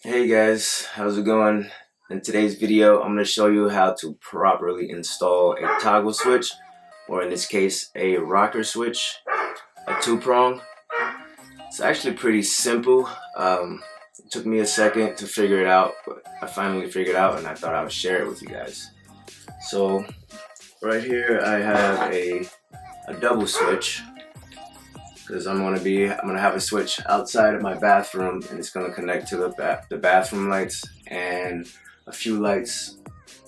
Hey guys, how's it going? In today's video, I'm going to show you how to properly install a toggle switch, or in this case, a rocker switch, a two-prong. It's actually pretty simple. It took me a second to figure it out, but I finally figured it out and I thought I would share it with you guys. So, right here I have a double switch. Because I'm gonna have a switch outside of my bathroom, and it's gonna connect to the bathroom lights and a few lights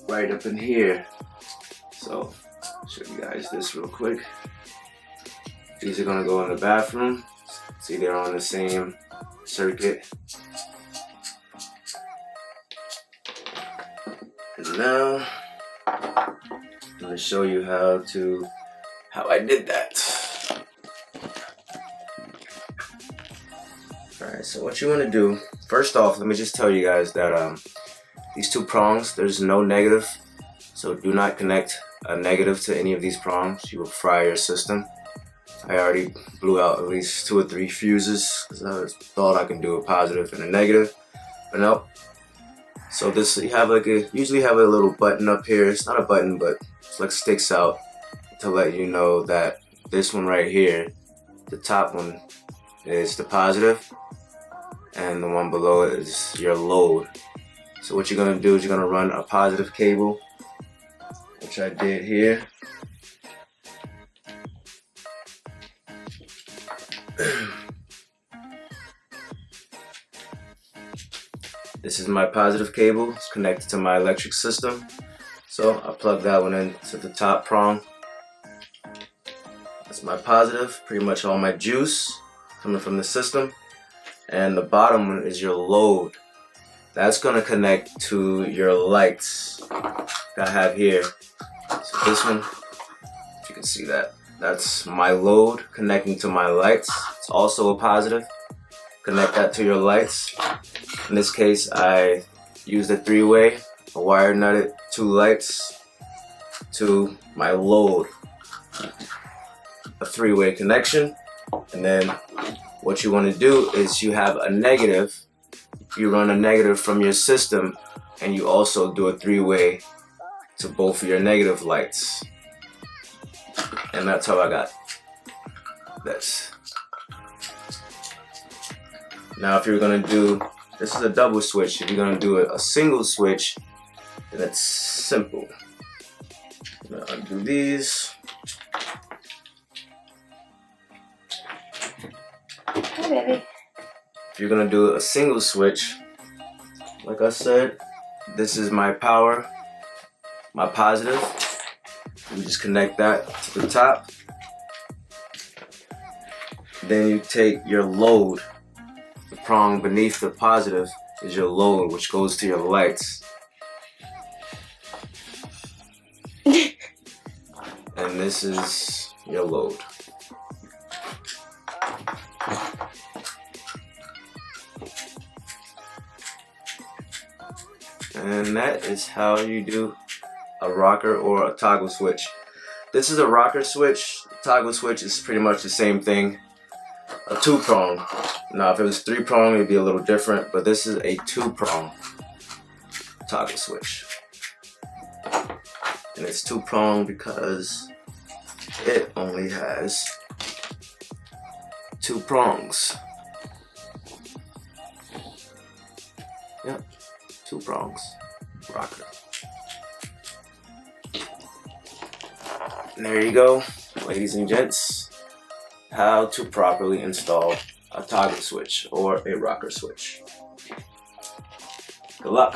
right up in here. So I'll show you guys this real quick. These are gonna go in the bathroom. See, they're on the same circuit. And now I'm gonna show you how I did that. Alright, so what you want to do, first off, let me just tell you guys that these two prongs, there's no negative, so do not connect a negative to any of these prongs. You will fry your system. I already blew out at least 2 or 3 fuses because I thought I could do a positive and a negative, but nope. So this, you usually have a little button up here. It's not a button, but it's like sticks out to let you know that this one right here, the top one, is the positive, and the one below it is your load. So what you're gonna do is you're gonna run a positive cable, which I did here. This is my positive cable. It's connected to my electric system. So I plug that one into the top prong. That's my positive, pretty much all my juice coming from the system. And the bottom one is your load. That's gonna connect to your lights that I have here. So this one, if you can see that, that's my load connecting to my lights. It's also a positive. Connect that to your lights. In this case, I used a 3-way. I wire nutted 2 lights to my load. A 3-way connection. And then what you want to do is you have a negative. You run a negative from your system, and you also do a 3-way to both of your negative lights. And that's how I got this. Now if you're going to do, this is a double switch. If you're going to do a single switch, then it's simple. I'm going to undo these. Hi, baby. If you're gonna do a single switch, like I said, this is my power, my positive. You just connect that to the top. Then you take your load. The prong beneath the positive is your load, which goes to your lights. And this is your load. And that is how you do a rocker or a toggle switch. This is a rocker switch. Toggle switch is pretty much the same thing. A 2-prong. Now if it was 3-prong, it'd be a little different, but this is a 2-prong toggle switch. And it's 2-prong because it only has 2 prongs. Yep. 2 prongs, rocker. And there you go, ladies and gents, how to properly install a toggle switch or a rocker switch. Good luck.